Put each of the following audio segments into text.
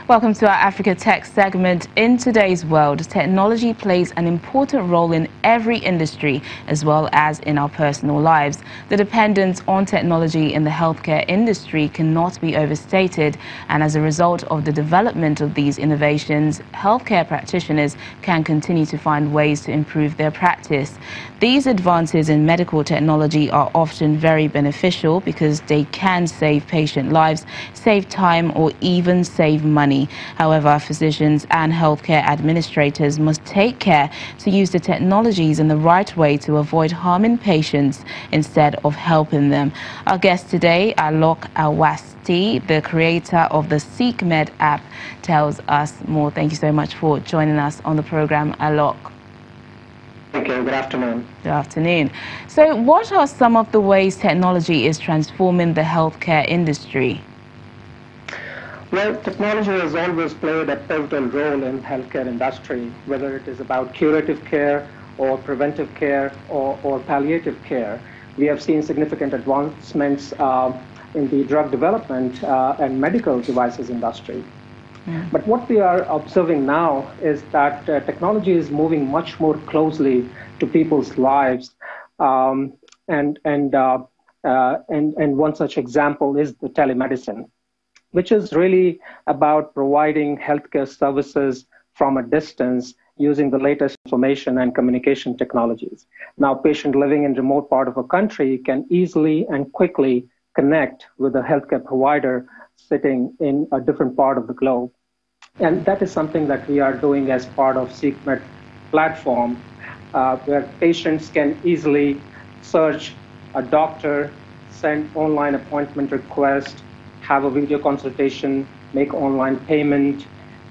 Welcome to our Africa Tech segment. In today's world, technology plays an important role in every industry as well as in our personal lives. The dependence on technology in the healthcare industry cannot be overstated, and as a result of the development of these innovations, healthcare practitioners can continue to find ways to improve their practice. These advances in medical technology are often very beneficial because they can save patient lives, save time, or even save money. However, physicians and healthcare administrators must take care to use the technologies in the right way to avoid harming patients instead of helping them. Our guest today, Alok Awasti, the creator of the SeekMed app, tells us more. Thank you so much for joining us on the program, Alok. Thank you. Good afternoon. Good afternoon. So what are some of the ways technology is transforming the healthcare industry? Well, technology has always played a pivotal role in healthcare industry, whether it is about curative care or preventive care or palliative care. We have seen significant advancements in the drug development and medical devices industry. But what we are observing now is that technology is moving much more closely to people's lives, and one such example is the telemedicine, which is really about providing healthcare services from a distance using the latest information and communication technologies. Now, a patient living in a remote part of a country can easily and quickly connect with a healthcare provider sitting in a different part of the globe. And that is something that we are doing as part of SeekMed platform, where patients can easily search a doctor, send online appointment request, have a video consultation, make online payment,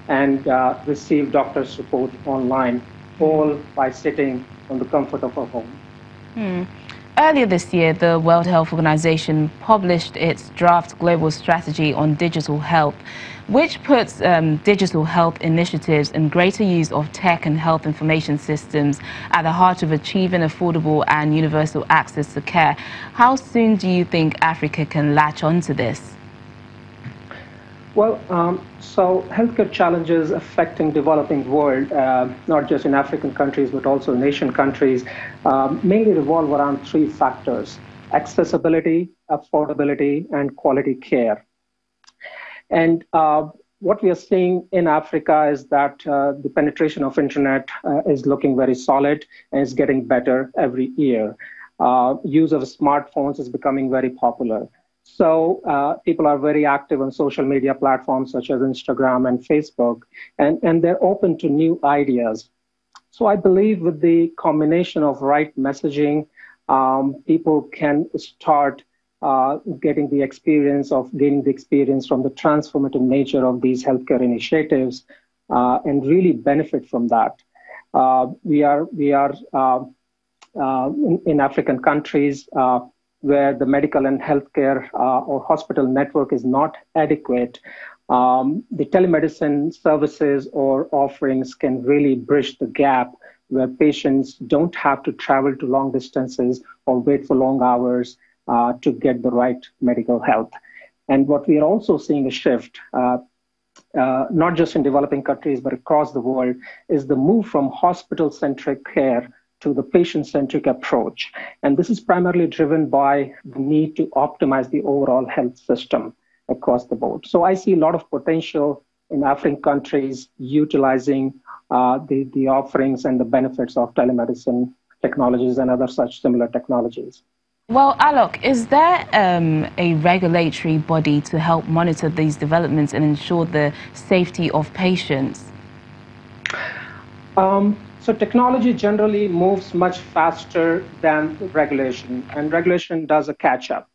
and receive doctor's report online, all by sitting on the comfort of our home. Earlier this year, the World Health Organization published its draft global strategy on digital health, which puts digital health initiatives and greater use of tech and health information systems at the heart of achieving affordable and universal access to care. How soon do you think Africa can latch onto this? Well, so healthcare challenges affecting developing world, not just in African countries, but also in Asian countries, mainly revolve around three factors: accessibility, affordability, and quality care. And what we are seeing in Africa is that the penetration of internet is looking very solid and is getting better every year. Use of smartphones is becoming very popular. So people are very active on social media platforms such as Instagram and Facebook, and they're open to new ideas. So I believe with the combination of right messaging, people can start gaining the experience from the transformative nature of these healthcare initiatives and really benefit from that. We are in African countries where the medical and healthcare or hospital network is not adequate. The telemedicine services or offerings can really bridge the gap where patients don't have to travel to long distances or wait for long hours to get the right medical health. And what we are also seeing a shift, not just in developing countries, but across the world, is the move from hospital-centric care to the patient-centric approach. And this is primarily driven by the need to optimize the overall health system across the board. So I see a lot of potential in African countries utilizing the offerings and the benefits of telemedicine technologies and other such similar technologies. Well, Alok, is there a regulatory body to help monitor these developments and ensure the safety of patients? So technology generally moves much faster than regulation, and regulation does a catch-up,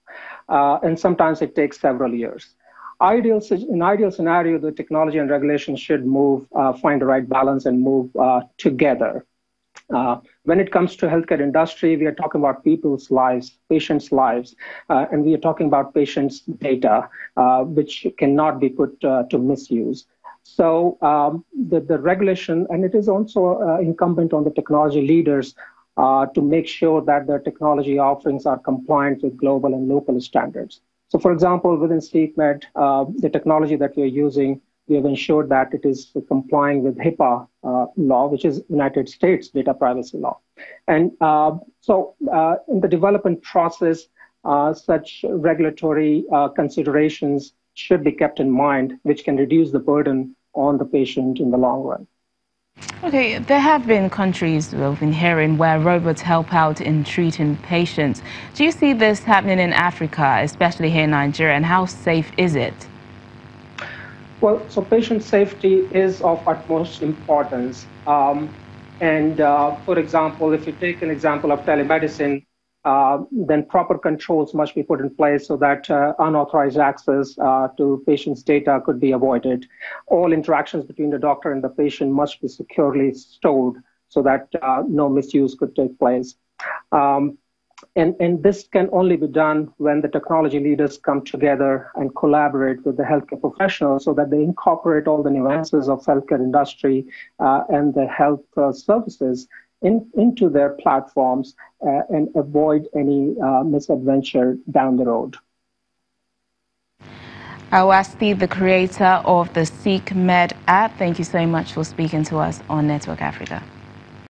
and sometimes it takes several years. In ideal scenario, the technology and regulation should move, find the right balance and move together. When it comes to healthcare industry, we are talking about people's lives, patients' lives, and we are talking about patients' data, which cannot be put to misuse. So the regulation, and it is also incumbent on the technology leaders to make sure that their technology offerings are compliant with global and local standards. So for example, within SeekMed, the technology that we're using We have ensured that it is complying with HIPAA law, which is United States data privacy law. And in the development process, such regulatory considerations should be kept in mind, which can reduce the burden on the patient in the long run. Okay, there have been countries we've been hearing where robots help out in treating patients. Do you see this happening in Africa, especially here in Nigeria, and how safe is it? Well, so patient safety is of utmost importance. For example, if you take an example of telemedicine, then proper controls must be put in place so that unauthorized access to patients' data could be avoided. All interactions between the doctor and the patient must be securely stored so that no misuse could take place. And this can only be done when the technology leaders come together and collaborate with the healthcare professionals so that they incorporate all the nuances of healthcare industry and the health services into their platforms and avoid any misadventure down the road. I'll ask Steve, the creator of the SeekMed app. Thank you so much for speaking to us on Network Africa.